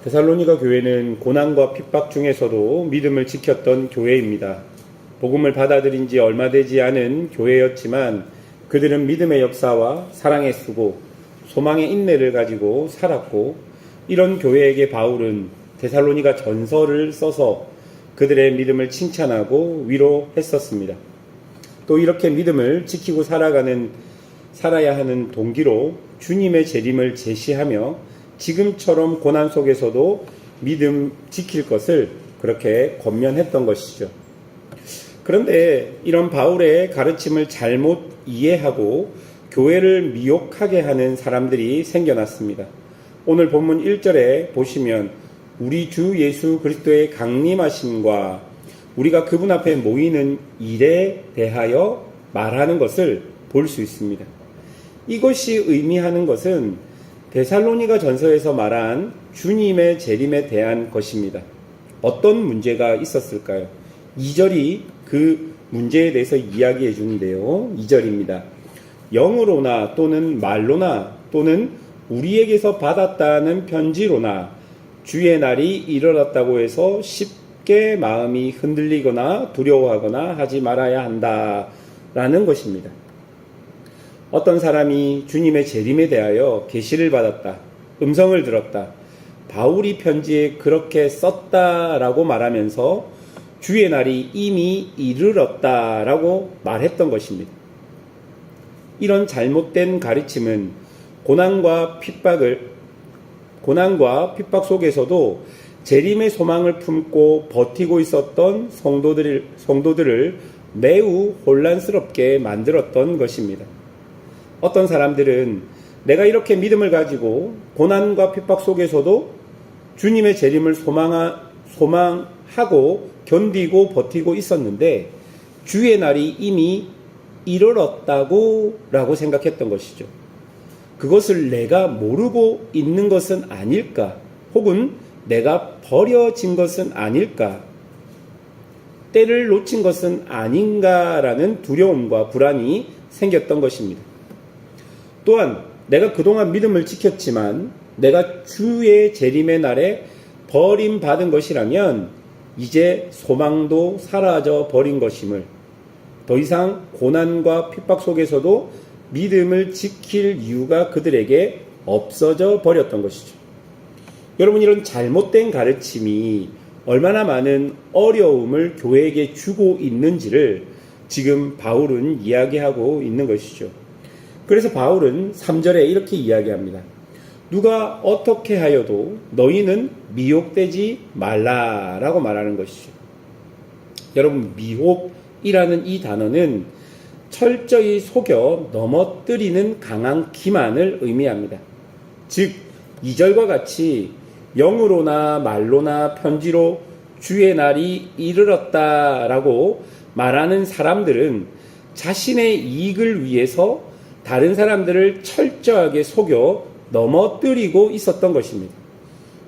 데살로니가 교회는 고난과 핍박 중에서도 믿음을 지켰던 교회입니다. 복음을 받아들인 지 얼마 되지 않은 교회였지만 그들은 믿음의 역사와 사랑의 수고, 소망의 인내를 가지고 살았고, 이런 교회에게 바울은 데살로니가 전서를 써서 그들의 믿음을 칭찬하고 위로했었습니다. 또 이렇게 믿음을 지키고 살아야 하는 동기로 주님의 재림을 제시하며 지금처럼 고난 속에서도 믿음 지킬 것을 그렇게 권면했던 것이죠. 그런데 이런 바울의 가르침을 잘못 이해하고 교회를 미혹하게 하는 사람들이 생겨났습니다. 오늘 본문 1절에 보시면 우리 주 예수 그리스도의 강림하심과 우리가 그분 앞에 모이는 일에 대하여 말하는 것을 볼 수 있습니다. 이것이 의미하는 것은 데살로니가 전서에서 말한 주님의 재림에 대한 것입니다. 어떤 문제가 있었을까요? 2절이 그 문제에 대해서 이야기해 주는데요. 2절입니다. 영으로나 또는 말로나 또는 우리에게서 받았다는 편지로나 주의 날이 이르렀다고 해서 쉽게 마음이 흔들리거나 두려워하거나 하지 말아야 한다라는 것입니다. 어떤 사람이 주님의 재림에 대하여 계시를 받았다, 음성을 들었다, 바울이 편지에 그렇게 썼다라고 말하면서 주의 날이 이미 이르렀다라고 말했던 것입니다. 이런 잘못된 가르침은 고난과 핍박 속에서도 재림의 소망을 품고 버티고 있었던 성도들을 매우 혼란스럽게 만들었던 것입니다. 어떤 사람들은 내가 이렇게 믿음을 가지고 고난과 핍박 속에서도 주님의 재림을 소망하고 견디고 버티고 있었는데 주의 날이 이미 이르렀다고 라고 생각했던 것이죠. 그것을 내가 모르고 있는 것은 아닐까? 혹은 내가 버려진 것은 아닐까? 때를 놓친 것은 아닌가라는 두려움과 불안이 생겼던 것입니다. 또한 내가 그동안 믿음을 지켰지만 내가 주의 재림의 날에 버림받은 것이라면 이제 소망도 사라져 버린 것임을, 더 이상 고난과 핍박 속에서도 믿음을 지킬 이유가 그들에게 없어져 버렸던 것이죠. 여러분, 이런 잘못된 가르침이 얼마나 많은 어려움을 교회에게 주고 있는지를 지금 바울은 이야기하고 있는 것이죠. 그래서 바울은 3절에 이렇게 이야기합니다. 누가 어떻게 하여도 너희는 미혹되지 말라라고 말하는 것이죠. 여러분, 미혹이라는 이 단어는 철저히 속여 넘어뜨리는 강한 기만을 의미합니다. 즉 2절과 같이 영으로나 말로나 편지로 주의 날이 이르렀다라고 말하는 사람들은 자신의 이익을 위해서 다른 사람들을 철저하게 속여 넘어뜨리고 있었던 것입니다.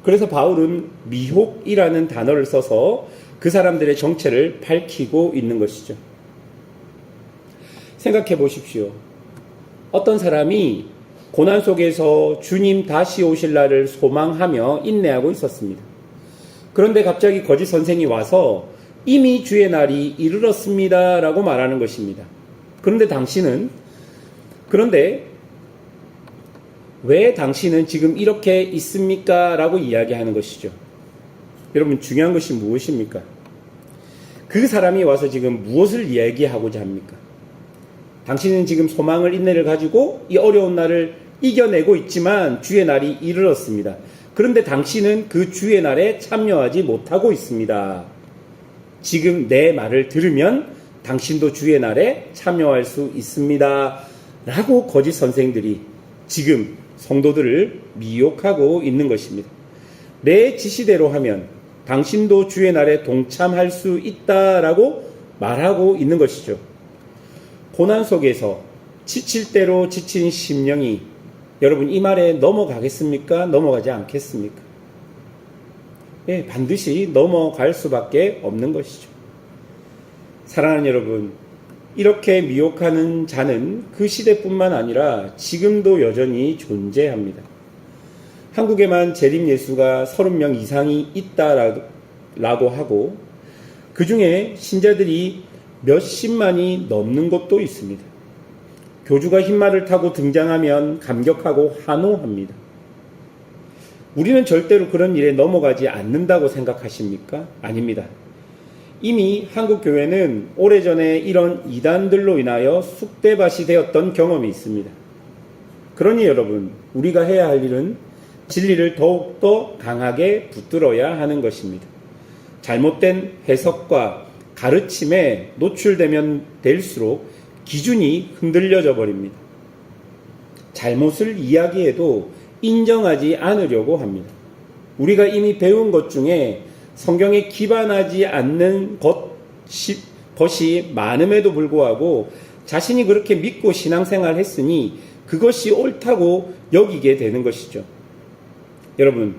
그래서 바울은 미혹이라는 단어를 써서 그 사람들의 정체를 밝히고 있는 것이죠. 생각해 보십시오. 어떤 사람이 고난 속에서 주님 다시 오실 날을 소망하며 인내하고 있었습니다. 그런데 갑자기 거짓 선생이 와서 이미 주의 날이 이르렀습니다 라고 말하는 것입니다. 그런데 왜 당신은 지금 이렇게 있습니까? 라고 이야기하는 것이죠. 여러분, 중요한 것이 무엇입니까? 그 사람이 와서 지금 무엇을 이야기하고자 합니까? 당신은 지금 소망을, 인내를 가지고 이 어려운 날을 이겨내고 있지만 주의 날이 이르렀습니다. 그런데 당신은 그 주의 날에 참여하지 못하고 있습니다. 지금 내 말을 들으면 당신도 주의 날에 참여할 수 있습니다. 라고 거짓 선생들이 지금 성도들을 미혹하고 있는 것입니다. 내 지시대로 하면 당신도 주의 날에 동참할 수 있다라고 말하고 있는 것이죠. 고난 속에서 지칠 대로 지친 심령이 여러분 이 말에 넘어가겠습니까? 넘어가지 않겠습니까? 예, 반드시 넘어갈 수밖에 없는 것이죠. 사랑하는 여러분, 이렇게 미혹하는 자는 그 시대뿐만 아니라 지금도 여전히 존재합니다. 한국에만 재림예수가 30명 이상이 있다라고 하고 그 중에 신자들이 몇십만이 넘는 곳도 있습니다. 교주가 흰말을 타고 등장하면 감격하고 환호합니다. 우리는 절대로 그런 일에 넘어가지 않는다고 생각하십니까? 아닙니다. 이미 한국 교회는 오래전에 이런 이단들로 인하여 쑥대밭이 되었던 경험이 있습니다. 그러니 여러분, 우리가 해야 할 일은 진리를 더욱더 강하게 붙들어야 하는 것입니다. 잘못된 해석과 가르침에 노출되면 될수록 기준이 흔들려져 버립니다. 잘못을 이야기해도 인정하지 않으려고 합니다. 우리가 이미 배운 것 중에 성경에 기반하지 않는 것이 많음에도 불구하고 자신이 그렇게 믿고 신앙생활 했으니 그것이 옳다고 여기게 되는 것이죠. 여러분,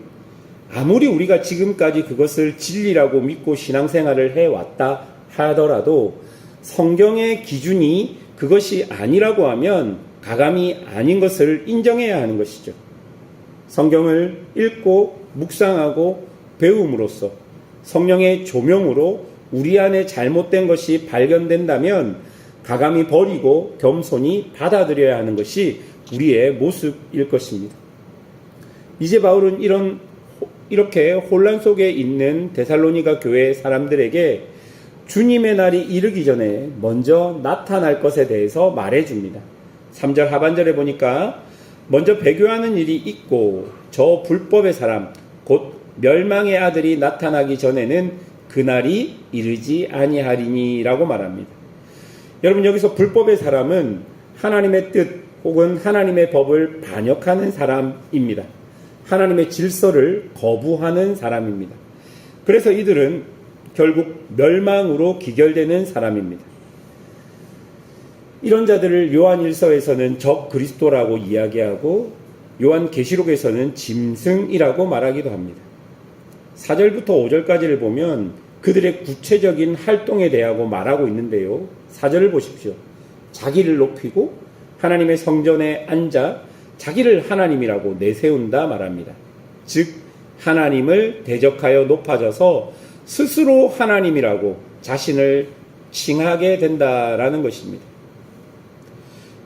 아무리 우리가 지금까지 그것을 진리라고 믿고 신앙생활을 해왔다 하더라도 성경의 기준이 그것이 아니라고 하면 가감이 아닌 것을 인정해야 하는 것이죠. 성경을 읽고 묵상하고 배움으로써 성령의 조명으로 우리 안에 잘못된 것이 발견된다면 가감히 버리고 겸손히 받아들여야 하는 것이 우리의 모습일 것입니다. 이제 바울은 이렇게 혼란 속에 있는 데살로니가 교회 사람들에게 주님의 날이 이르기 전에 먼저 나타날 것에 대해서 말해줍니다. 3절 하반절에 보니까 먼저 배교하는 일이 있고 저 불법의 사람 곧 멸망의 아들이 나타나기 전에는 그날이 이르지 아니하리니 라고 말합니다. 여러분, 여기서 불법의 사람은 하나님의 뜻 혹은 하나님의 법을 반역하는 사람입니다. 하나님의 질서를 거부하는 사람입니다. 그래서 이들은 결국 멸망으로 기결되는 사람입니다. 이런 자들을 요한일서에서는 적 그리스도라고 이야기하고 요한계시록에서는 짐승이라고 말하기도 합니다. 4절부터 5절까지를 보면 그들의 구체적인 활동에 대하여 말하고 있는데요. 4절을 보십시오. 자기를 높이고 하나님의 성전에 앉아 자기를 하나님이라고 내세운다 말합니다. 즉 하나님을 대적하여 높아져서 스스로 하나님이라고 자신을 칭하게 된다라는 것입니다.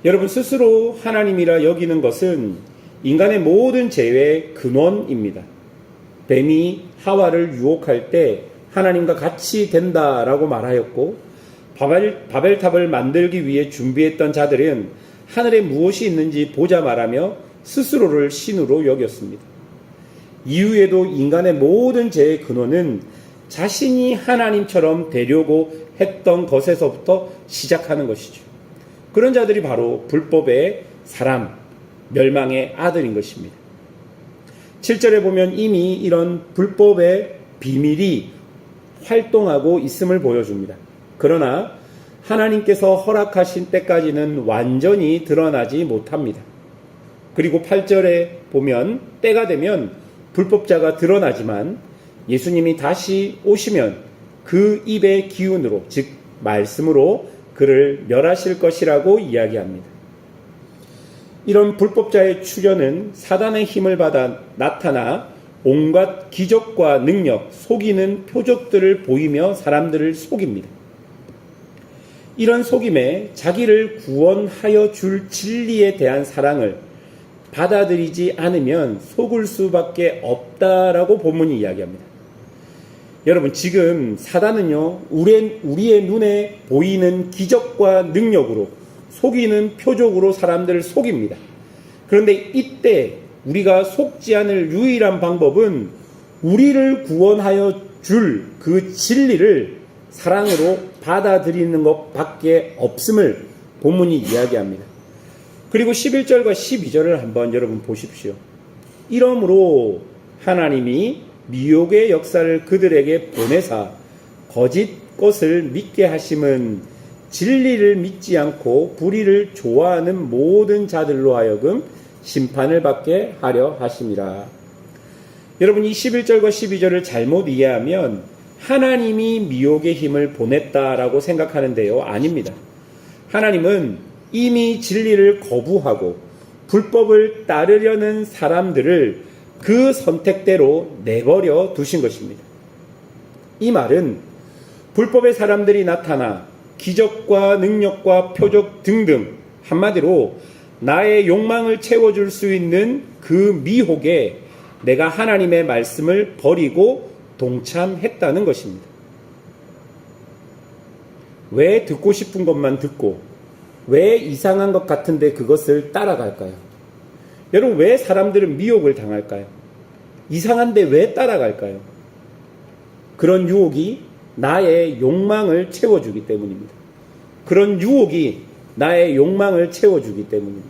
여러분, 스스로 하나님이라 여기는 것은 인간의 모든 죄의 근원입니다. 뱀이 하와를 유혹할 때 하나님과 같이 된다라고 말하였고 바벨탑을 만들기 위해 준비했던 자들은 하늘에 무엇이 있는지 보자 말하며 스스로를 신으로 여겼습니다. 이후에도 인간의 모든 죄의 근원은 자신이 하나님처럼 되려고 했던 것에서부터 시작하는 것이죠. 그런 자들이 바로 불법의 사람, 멸망의 아들인 것입니다. 7절에 보면 이미 이런 불법의 비밀이 활동하고 있음을 보여줍니다. 그러나 하나님께서 허락하신 때까지는 완전히 드러나지 못합니다. 그리고 8절에 보면 때가 되면 불법자가 드러나지만 예수님이 다시 오시면 그 입의 기운으로, 즉 말씀으로 그를 멸하실 것이라고 이야기합니다. 이런 불법자의 출현은 사단의 힘을 받아 나타나 온갖 기적과 능력, 속이는 표적들을 보이며 사람들을 속입니다. 이런 속임에 자기를 구원하여 줄 진리에 대한 사랑을 받아들이지 않으면 속을 수밖에 없다라고 본문이 이야기합니다. 여러분, 지금 사단은요, 우리의 눈에 보이는 기적과 능력으로 속이는 표적으로 사람들을 속입니다. 그런데 이때 우리가 속지 않을 유일한 방법은 우리를 구원하여 줄 그 진리를 사랑으로 받아들이는 것밖에 없음을 본문이 이야기합니다. 그리고 11절과 12절을 한번 여러분 보십시오. 이러므로 하나님이 미혹의 역사를 그들에게 보내사 거짓 것을 믿게 하심은 진리를 믿지 않고 불의를 좋아하는 모든 자들로 하여금 심판을 받게 하려 하심이라. 여러분, 이 11절과 12절을 잘못 이해하면 하나님이 미혹의 힘을 보냈다라고 생각하는데요. 아닙니다. 하나님은 이미 진리를 거부하고 불법을 따르려는 사람들을 그 선택대로 내버려 두신 것입니다. 이 말은 불법의 사람들이 나타나 기적과 능력과 표적 등등 한마디로 나의 욕망을 채워줄 수 있는 그 미혹에 내가 하나님의 말씀을 버리고 동참했다는 것입니다. 왜 듣고 싶은 것만 듣고 왜 이상한 것 같은데 그것을 따라갈까요? 여러분, 왜 사람들은 미혹을 당할까요? 이상한데 왜 따라갈까요? 그런 유혹이 나의 욕망을 채워주기 때문입니다. 그런 유혹이 나의 욕망을 채워주기 때문입니다.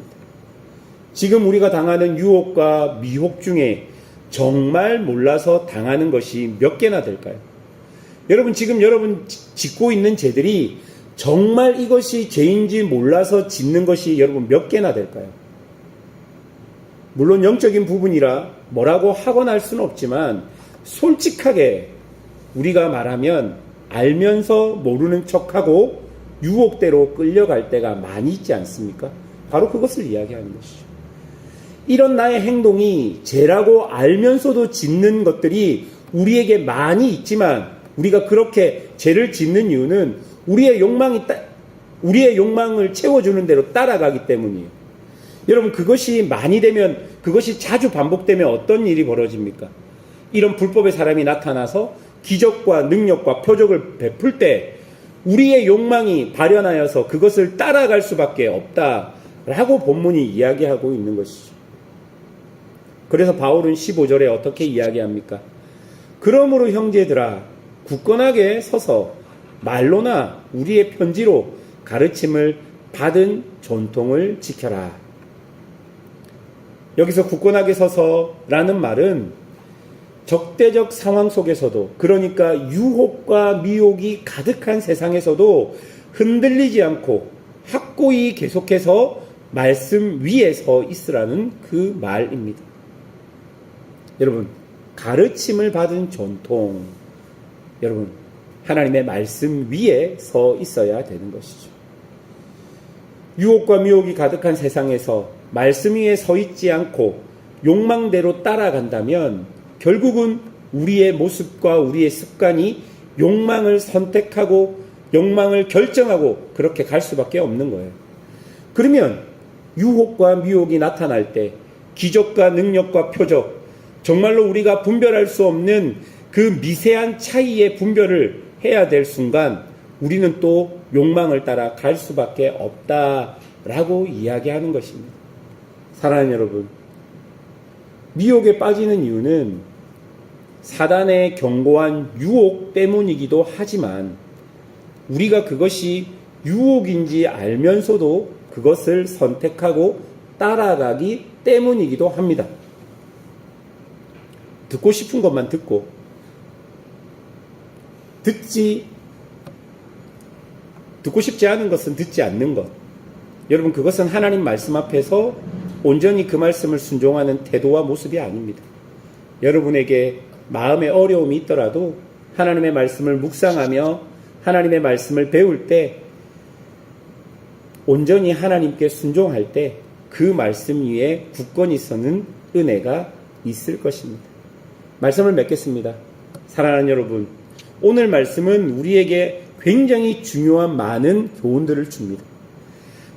지금 우리가 당하는 유혹과 미혹 중에 정말 몰라서 당하는 것이 몇 개나 될까요? 여러분, 지금 여러분 짓고 있는 죄들이 정말 이것이 죄인지 몰라서 짓는 것이 여러분 몇 개나 될까요? 물론 영적인 부분이라 뭐라고 하거나 할 수는 없지만 솔직하게 우리가 말하면 알면서 모르는 척하고 유혹대로 끌려갈 때가 많이 있지 않습니까? 바로 그것을 이야기하는 것이죠. 이런 나의 행동이 죄라고 알면서도 짓는 것들이 우리에게 많이 있지만 우리가 그렇게 죄를 짓는 이유는 우리의 욕망을 채워주는 대로 따라가기 때문이에요. 여러분, 그것이 많이 되면, 그것이 자주 반복되면 어떤 일이 벌어집니까? 이런 불법의 사람이 나타나서 기적과 능력과 표적을 베풀 때 우리의 욕망이 발현하여서 그것을 따라갈 수밖에 없다라고 본문이 이야기하고 있는 것이죠. 그래서 바울은 15절에 어떻게 이야기합니까? 그러므로 형제들아, 굳건하게 서서 말로나 우리의 편지로 가르침을 받은 전통을 지켜라. 여기서 굳건하게 서서라는 말은 적대적 상황 속에서도, 그러니까 유혹과 미혹이 가득한 세상에서도 흔들리지 않고 확고히 계속해서 말씀 위에 서 있으라는 그 말입니다. 여러분, 가르침을 받은 전통, 여러분, 하나님의 말씀 위에 서 있어야 되는 것이죠. 유혹과 미혹이 가득한 세상에서 말씀 위에 서 있지 않고 욕망대로 따라간다면 결국은 우리의 모습과 우리의 습관이 욕망을 선택하고 욕망을 결정하고 그렇게 갈 수밖에 없는 거예요. 그러면 유혹과 미혹이 나타날 때 기적과 능력과 표적, 정말로 우리가 분별할 수 없는 그 미세한 차이의 분별을 해야 될 순간 우리는 또 욕망을 따라 갈 수밖에 없다라고 이야기하는 것입니다. 사랑하는 여러분, 미혹에 빠지는 이유는 사단의 견고한 유혹 때문이기도 하지만 우리가 그것이 유혹인지 알면서도 그것을 선택하고 따라가기 때문이기도 합니다. 듣고 싶은 것만 듣고 듣고 싶지 않은 것은 듣지 않는 것. 여러분, 그것은 하나님 말씀 앞에서 온전히 그 말씀을 순종하는 태도와 모습이 아닙니다. 여러분에게 마음에 어려움이 있더라도 하나님의 말씀을 묵상하며 하나님의 말씀을 배울 때 온전히 하나님께 순종할 때 그 말씀 위에 굳건히 서는 은혜가 있을 것입니다. 말씀을 맺겠습니다. 사랑하는 여러분, 오늘 말씀은 우리에게 굉장히 중요한 많은 교훈들을 줍니다.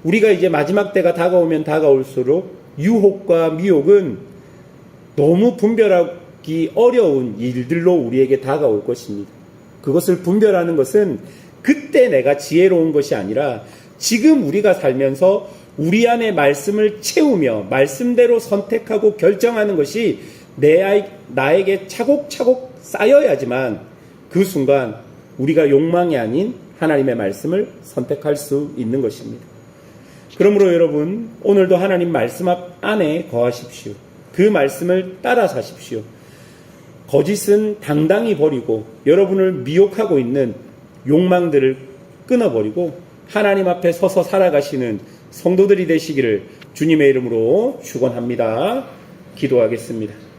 우리가 이제 마지막 때가 다가오면 다가올수록 유혹과 미혹은 너무 분별하기 어려운 일들로 우리에게 다가올 것입니다. 그것을 분별하는 것은 그때 내가 지혜로운 것이 아니라 지금 우리가 살면서 우리 안에 말씀을 채우며 말씀대로 선택하고 결정하는 것이 나에게 차곡차곡 쌓여야지만 그 순간 우리가 욕망이 아닌 하나님의 말씀을 선택할 수 있는 것입니다. 그러므로 여러분, 오늘도 하나님 말씀 안에 거하십시오. 그 말씀을 따라 사십시오. 거짓은 당당히 버리고 여러분을 미혹하고 있는 욕망들을 끊어버리고 하나님 앞에 서서 살아가시는 성도들이 되시기를 주님의 이름으로 축원합니다. 기도하겠습니다.